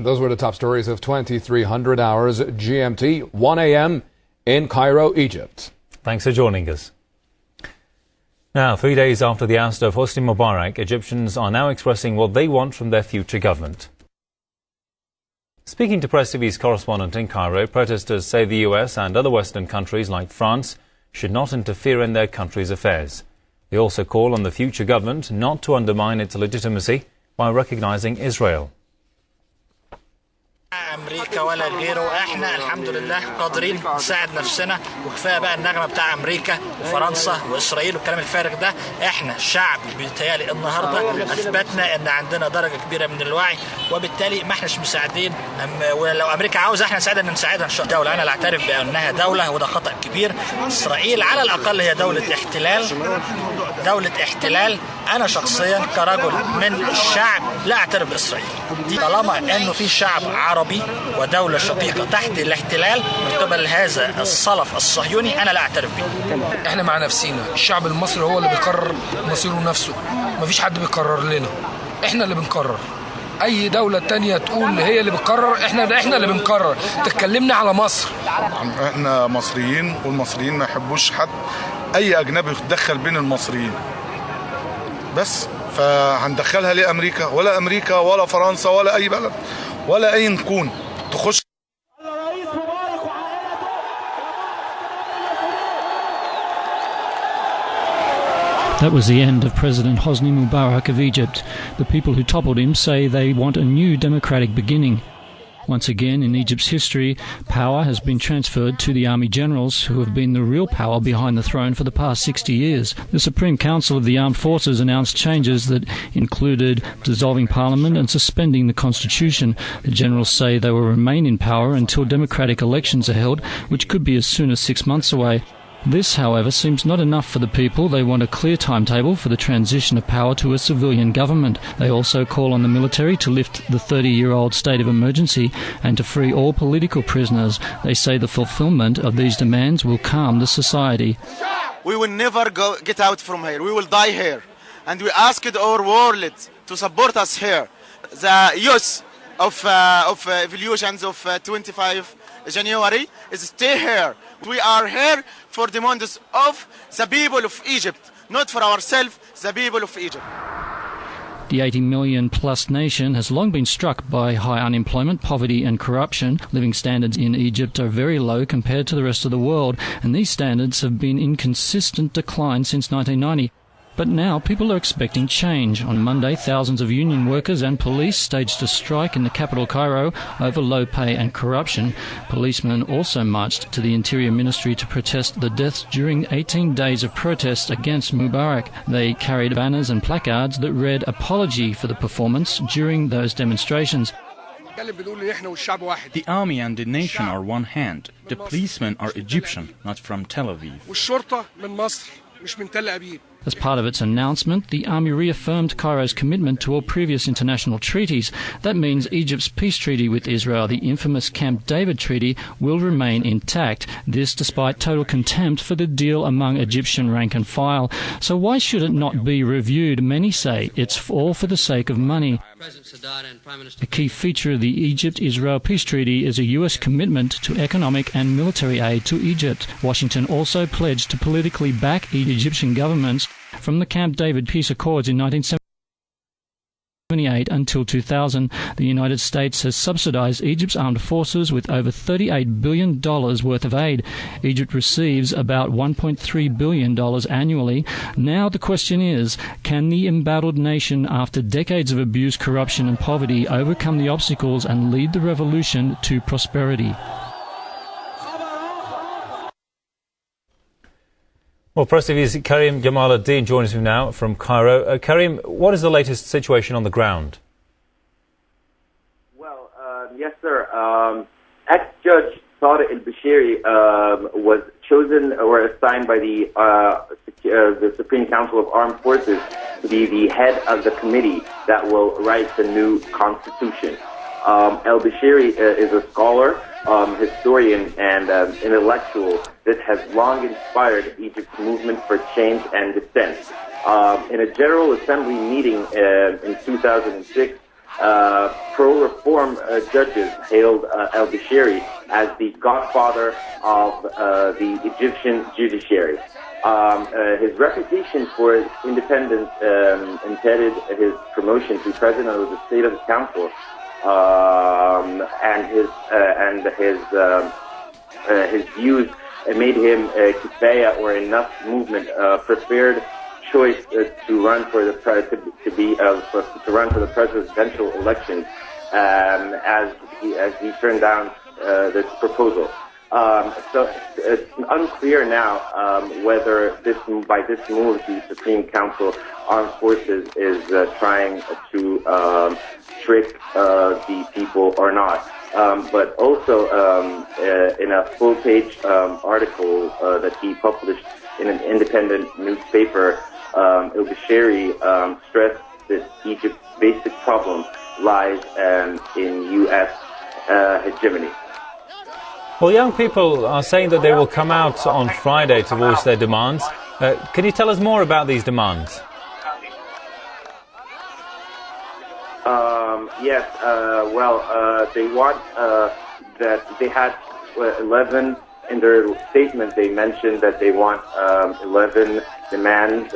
And those were the top stories of 2300 hours GMT, 1 a.m. in Cairo, Egypt. Thanks for joining us. Now, 3 days after the oust of Hosni Mubarak, Egyptians are now expressing what they want from their future government. Speaking to Press TV's correspondent in Cairo, protesters say the US and other Western countries like France should not interfere in their country's affairs. They also call on the future government not to undermine its legitimacy by recognizing Israel. امريكا ولا غيره احنا الحمد لله قادرين نساعد نفسنا وكفايه بقى النغمه بتاع امريكا وفرنسا واسرائيل والكلام الفارغ ده. احنا الشعب بيتهيألي النهارده اثبتنا ان عندنا درجه كبيره من الوعي وبالتالي ما احناش مساعدين. ولو امريكا عاوزه احنا نساعدها ان نساعدها ان شاء الله. دوله انا لا اعترف بانها دوله وده خطا كبير. اسرائيل على الاقل هي دوله احتلال. دوله احتلال. انا شخصيا كرجل من الشعب لا اعترف باسرائيل. دي طالما انه في شعب عربي ودولة شقيقة تحت الاحتلال من قبل هذا الصلف الصهيوني أنا لا أعترف به. احنا مع نفسينا، الشعب المصري هو اللي بيقرر مصيره نفسه، مفيش حد بيقرر لنا، احنا اللي بنقرر. أي دولة تانية تقول هي اللي بتقرر، احنا اللي بنقرر. تتكلمنا على مصر. احنا مصريين والمصريين ما يحبوش حد أي أجنبي يتدخل بين المصريين. بس فهندخلها ليه أمريكا ولا فرنسا ولا أي بلد ولا أي نكون تخش. That was the end of President Hosni Mubarak of Egypt. The people who toppled him say they want a new democratic beginning. Once again, in Egypt's history, power has been transferred to the army generals who have been the real power behind the throne for the past 60 years. The Supreme Council of the Armed Forces announced changes that included dissolving parliament and suspending the constitution. The generals say they will remain in power until democratic elections are held, which could be as soon as 6 months away. This, however, seems not enough for the people. They want a clear timetable for the transition of power to a civilian government. They also call on the military to lift the 30-year-old state of emergency and to free all political prisoners. They say the fulfillment of these demands will calm the society. We will never get out from here. We will die here. And we asked our world to support us here. The use of evolutions of 25 January is stay here. We are here for the demands of the people of Egypt, not for ourselves, the people of Egypt. The 80 million plus nation has long been struck by high unemployment, poverty and corruption. Living standards in Egypt are very low compared to the rest of the world, and these standards have been in consistent decline since 1990. But now people are expecting change. On Monday, thousands of union workers and police staged a strike in the capital Cairo over low pay and corruption. Policemen also marched to the Interior Ministry to protest the deaths during 18 days of protests against Mubarak. They carried banners and placards that read apology for the performance during those demonstrations. The army and the nation are one hand. The policemen are Egyptian, not from Tel Aviv. As part of its announcement, the army reaffirmed Cairo's commitment to all previous international treaties. That means Egypt's peace treaty with Israel, the infamous Camp David Treaty, will remain intact. This despite total contempt for the deal among Egyptian rank and file. So why should it not be reviewed? Many say it's all for the sake of money. A key feature of the Egypt-Israel peace treaty is a US commitment to economic and military aid to Egypt. Washington also pledged to politically back Egyptian governments from the Camp David peace accords in 1978 until 2000. The United States has subsidized Egypt's armed forces with over $38 billion worth of aid. Egypt receives about $1.3 billion annually. Now the question is, can the embattled nation, after decades of abuse, corruption and poverty, overcome the obstacles and lead the revolution to prosperity? Well, Press TV's Karim Jamaluddin joins me now from Cairo. Karim, what is the latest situation on the ground? Well, yes, sir. Ex-Judge Tariq al-Bashiri was chosen or assigned by the Supreme Council of Armed Forces to be the head of the committee that will write the new constitution. Al-Bashiri is a scholar, historian, and intellectual that has long inspired Egypt's movement for change and dissent. In a General Assembly meeting in 2006, pro-reform judges hailed al-Bashiri as the godfather of the Egyptian judiciary. His reputation for independence impeded his promotion to president of the State of the Council, and his views made him a kifaya, or enough movement, preferred choice to run for the presidential election, as he turned down this proposal. So it's unclear now whether by this move the Supreme Council Armed Forces is trying to trick the people or not. But also in a full-page article that he published in an independent newspaper, al-Bashiri stressed that Egypt's basic problem lies in U.S. hegemony. Well, young people are saying that they will come out on Friday to voice their demands. Can you tell us more about these demands? Yes, they want that they had 11 in their statement. They mentioned that they want 11 demands,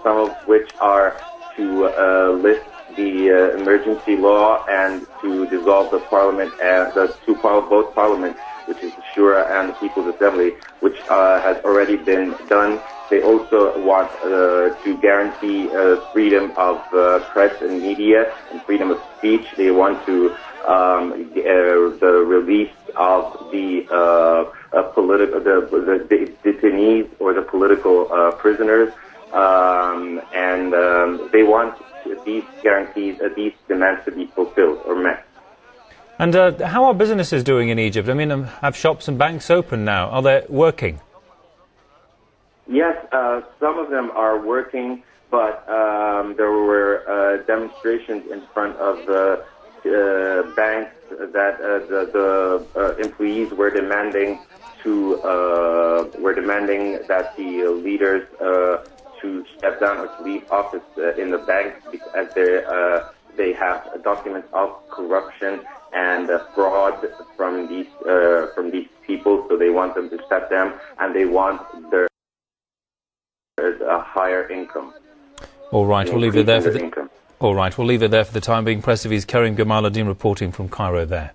some of which are to lift the emergency law and to dissolve the parliament and both parliaments, which is the Shura and the People's Assembly, which has already been done. They also want to guarantee freedom of press and media and freedom of speech. They want to the release of the detainees or the political prisoners, and they want these guarantees, these demands to be fulfilled or met. And how are businesses doing in Egypt? I mean, have shops and banks open now? Are they working? Yes, some of them are working, but there were demonstrations in front of the banks that the employees were demanding that the leaders to step down or to leave office in the banks, as they have documents of corruption and fraud from these people. So they want them to step down, and they want a higher income. All right, we'll leave it there for the income. All right, we'll leave it there for the time being. Press TV's Karim Gamaluddin reporting from Cairo there.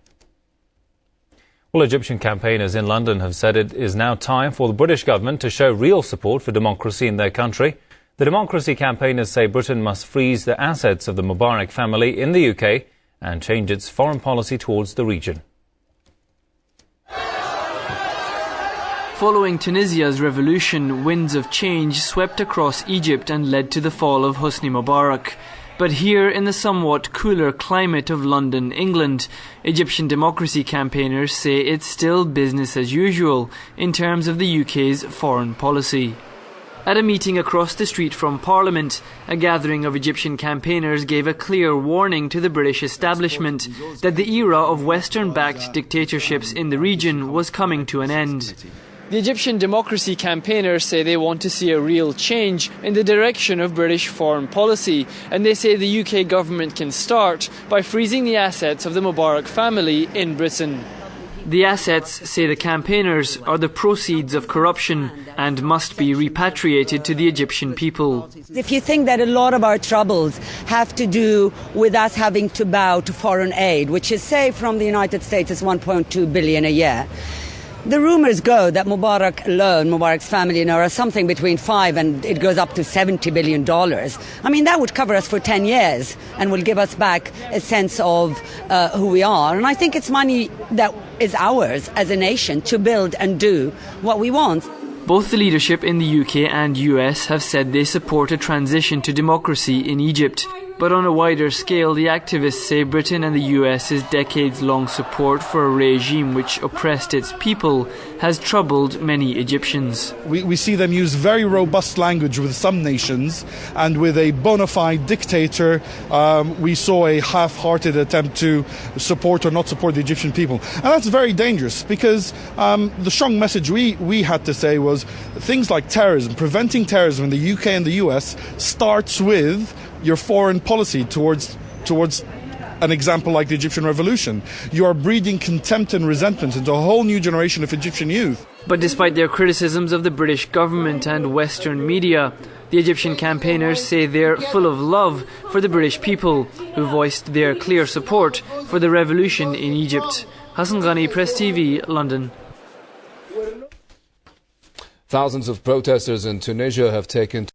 Well, Egyptian campaigners in London have said it is now time for the British government to show real support for democracy in their country. The democracy campaigners say Britain must freeze the assets of the Mubarak family in the UK and change its foreign policy towards the region. Following Tunisia's revolution, winds of change swept across Egypt and led to the fall of Hosni Mubarak. But here, in the somewhat cooler climate of London, England, Egyptian democracy campaigners say it's still business as usual in terms of the UK's foreign policy. At a meeting across the street from Parliament, a gathering of Egyptian campaigners gave a clear warning to the British establishment that the era of Western-backed dictatorships in the region was coming to an end. The Egyptian democracy campaigners say they want to see a real change in the direction of British foreign policy, and they say the UK government can start by freezing the assets of the Mubarak family in Britain. The assets, say the campaigners, are the proceeds of corruption and must be repatriated to the Egyptian people. If you think that a lot of our troubles have to do with us having to bow to foreign aid, which is, say, from the United States is $1.2 billion a year, the rumors go that Mubarak alone, Mubarak's family, are something between $5 and it goes up to $70 billion. I mean, that would cover us for 10 years and will give us back a sense of who we are. And I think it's money that is ours as a nation to build and do what we want. Both the leadership in the UK and US have said they support a transition to democracy in Egypt. But on a wider scale, the activists say Britain and the US's decades-long support for a regime which oppressed its people has troubled many Egyptians. We see them use very robust language with some nations, and with a bona fide dictator, we saw a half-hearted attempt to support or not support the Egyptian people. And that's very dangerous, because the strong message we had to say was things like terrorism, preventing terrorism in the UK and the US starts with your foreign policy towards an example like the Egyptian revolution. You are breeding contempt and resentment into a whole new generation of Egyptian youth. But despite their criticisms of the British government and Western media, the Egyptian campaigners say they're full of love for the British people, who voiced their clear support for the revolution in Egypt. Hassan Ghani, Press TV, London. Thousands of protesters in Tunisia have taken